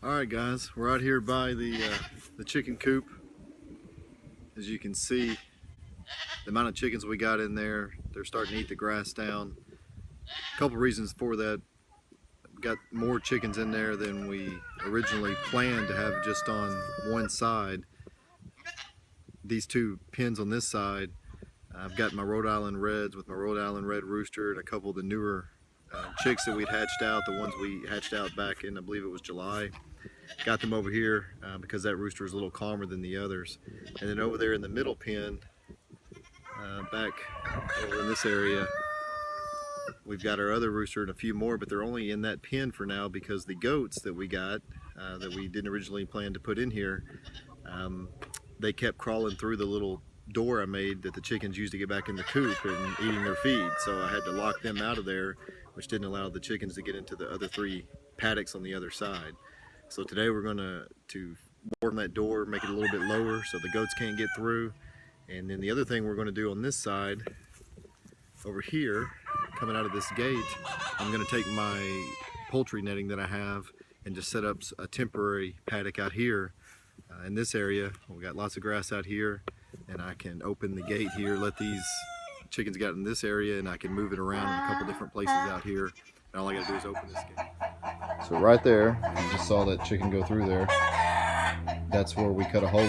Alright guys, we're out here by the chicken coop. As you can see, the amount of chickens we got in there, they're starting to eat the grass down. A couple reasons for that. We got more chickens in there than we originally planned to have just on one side. These two pens on this side, I've got my Rhode Island Reds with my Rhode Island Red Rooster and a couple of the newer chicks that we'd hatched out, the ones we hatched out back in, I believe it was July. Got them over here because that rooster is a little calmer than the others. And then over there in the middle pen, back over in this area, we've got our other rooster and a few more, but they're only in that pen for now because the goats that we got, that we didn't originally plan to put in here, they kept crawling through the little door I made that the chickens used to get back in the coop and eating their feed. So I had to lock them out of there, which didn't allow the chickens to get into the other three paddocks on the other side. So today we're going to work on that door, make it a little bit lower so the goats can't get through. And then the other thing we're going to do on this side, over here, coming out of this gate, I'm going to take my poultry netting that I have and just set up a temporary paddock out here in this area. We got lots of grass out here, and I can open the gate here, let these chickens get in this area, and I can move it around in a couple different places out here. And all I got to do is open this gate. So right there, you just saw that chicken go through there. That's where we cut a hole.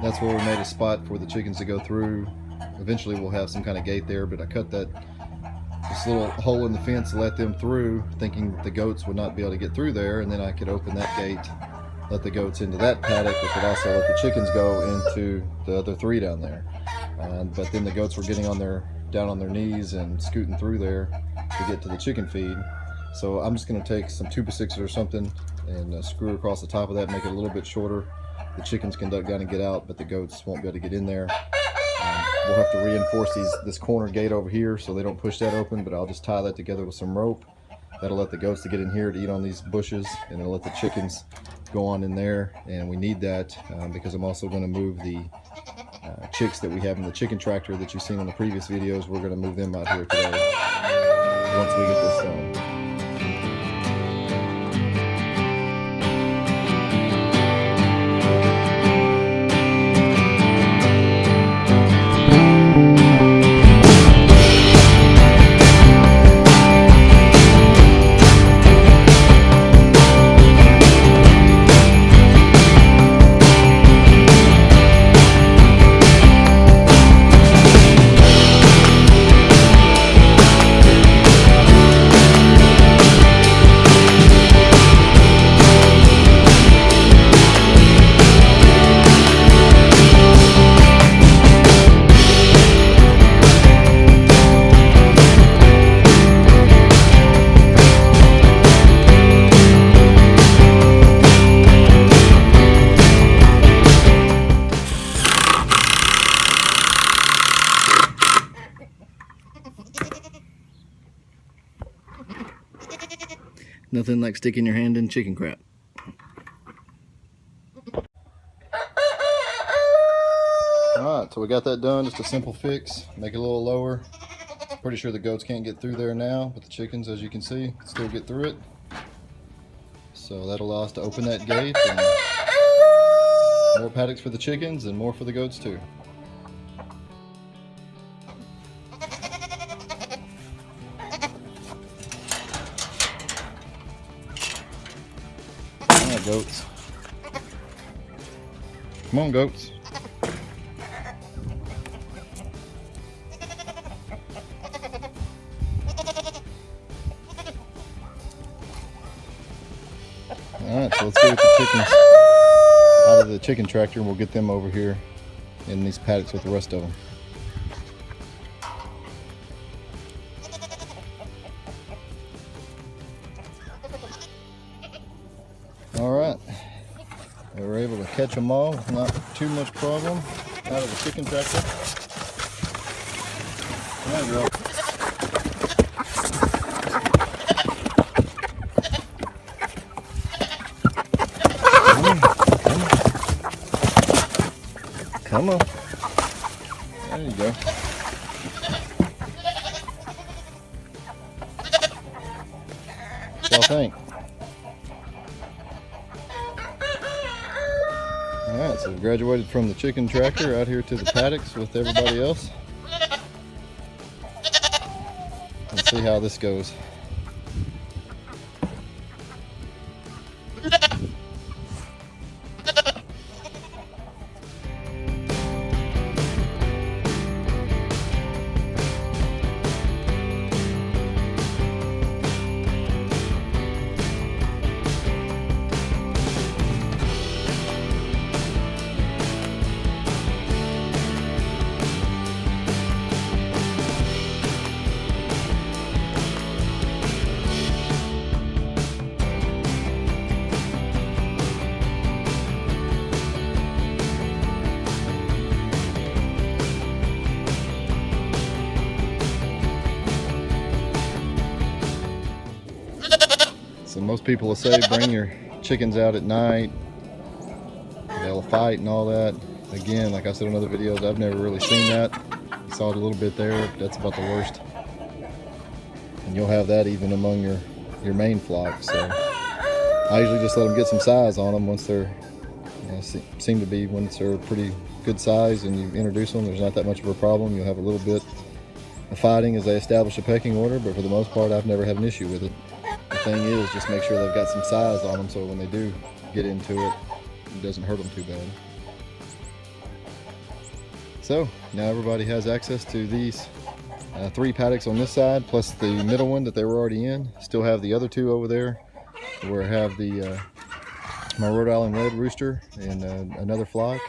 That's where we made a spot for the chickens to go through. Eventually we'll have some kind of gate there, but I cut this little hole in the fence to let them through, thinking the goats would not be able to get through there, and then I could open that gate, let the goats into that paddock, which would also let the chickens go into the other three down there. But then the goats were getting down on their knees and scooting through there to get to the chicken feed. So I'm just going to take some 2x6 or something and screw across the top of that, make it a little bit shorter. The chickens can duck down and get out, but the goats won't be able to get in there. We'll have to reinforce this corner gate over here so they don't push that open, but I'll just tie that together with some rope. That'll let the goats to get in here to eat on these bushes, and it'll let the chickens go on in there. And we need that because I'm also going to move the chicks that we have in the chicken tractor that you've seen in the previous videos. We're going to move them out here today once we get this done. Nothing like sticking your hand in chicken crap. Alright, so we got that done, just a simple fix. Make it a little lower. Pretty sure the goats can't get through there now, but the chickens, as you can see, can still get through it. So that'll allow us to open that gate, and more paddocks for the chickens and more for the goats too. Goats. Come on, goats. Alright, so let's get the chickens out of the chicken tractor and we'll get them over here in these paddocks with the rest of them. Alright, we were able to catch them all with not too much problem out of the chicken tractor. Come on, girl. Come on. There you go. What y'all think? Alright, so we graduated from the chicken tractor out here to the paddocks with everybody else. Let's see how this goes. So most people will say bring your chickens out at night, they'll fight and all that. Again, like I said in other videos, I've never really seen that. Saw it a little bit there, that's about the worst. And you'll have that even among your main flock. So I usually just let them get some size on them once they're, seem to be, once they're pretty good size and you introduce them, there's not that much of a problem. You'll have a little bit of fighting as they establish a pecking order, but for the most part I've never had an issue with it. The thing is, just make sure they've got some size on them so when they do get into it, it doesn't hurt them too bad. So now everybody has access to these 3 paddocks on this side, plus the middle one that they were already in. Still have the other 2 over there, where I have the my Rhode Island Red Rooster and another flock.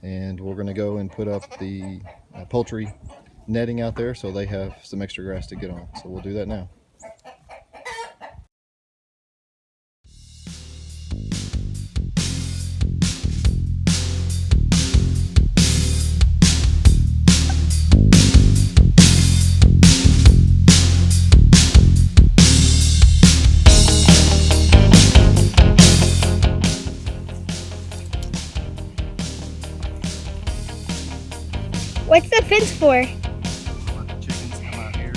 And we're going to go and put up the poultry netting out there so they have some extra grass to get on. So we'll do that now. What's the fence for? Let the chickens come out here.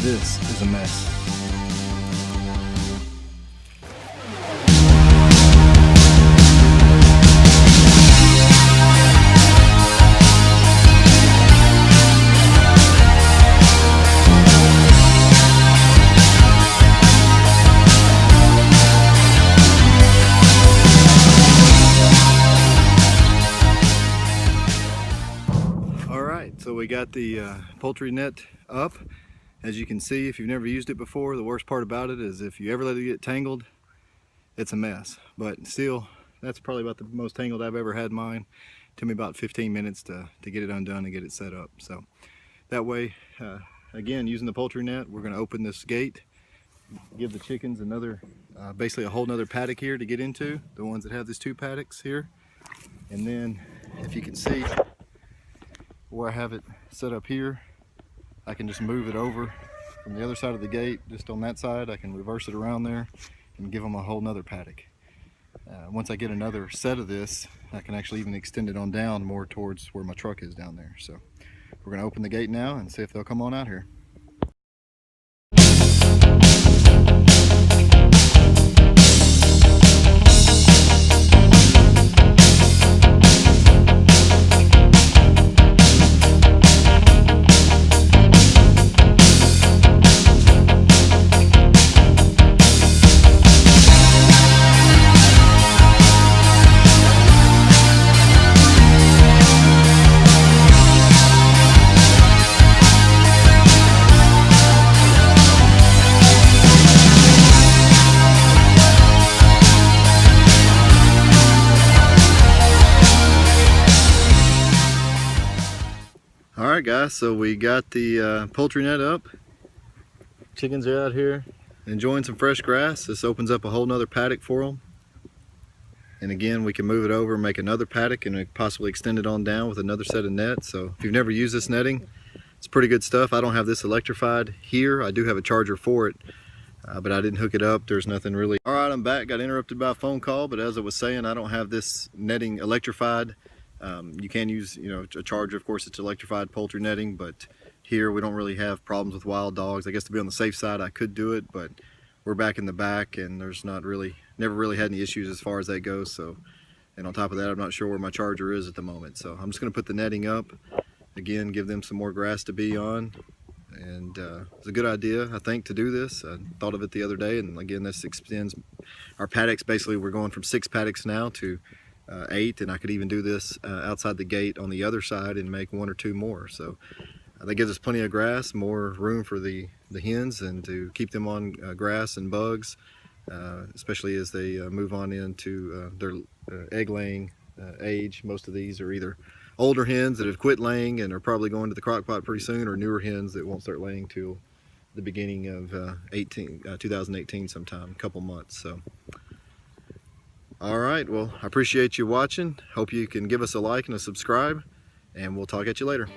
This is a mess. All right, so we got the poultry net up. As you can see, if you've never used it before, the worst part about it is if you ever let it get tangled, it's a mess. But still, that's probably about the most tangled I've ever had mine. It took me about 15 minutes to get it undone and get it set up. So that way, again, using the poultry net, we're going to open this gate, give the chickens another, basically a whole nother paddock here to get into, the ones that have these 2 paddocks here. And then, if you can see where I have it set up here, I can just move it over from the other side of the gate, just on that side. I can reverse it around there and give them a whole nother paddock. Once I get another set of this, I can actually even extend it on down more towards where my truck is down there. So we're gonna open the gate now and see if they'll come on out here. Alright guys, so we got the poultry net up. Chickens are out here enjoying some fresh grass. This opens up a whole nother paddock for them. And again, we can move it over and make another paddock and possibly extend it on down with another set of nets. So if you've never used this netting, it's pretty good stuff. I don't have this electrified here. I do have a charger for it, but I didn't hook it up. There's nothing really. Alright, I'm back. Got interrupted by a phone call, but as I was saying, I don't have this netting electrified. You can use, a charger. Of course, it's electrified poultry netting, but here we don't really have problems with wild dogs. I guess to be on the safe side, I could do it, but we're back in the back, and there's never really had any issues as far as that goes. So, and on top of that, I'm not sure where my charger is at the moment. So I'm just going to put the netting up again, give them some more grass to be on, and it's a good idea, I think, to do this. I thought of it the other day, and again, this extends our paddocks. Basically, we're going from 6 paddocks now to 8, and I could even do this outside the gate on the other side and make 1 or 2 more. So that gives us plenty of grass, more room for the hens, and to keep them on grass and bugs, especially as they move on into their egg laying age. Most of these are either older hens that have quit laying and are probably going to the crock pot pretty soon, or newer hens that won't start laying till the beginning of 2018 sometime, a couple months. So alright, well, I appreciate you watching. Hope you can give us a like and a subscribe, and we'll talk at you later.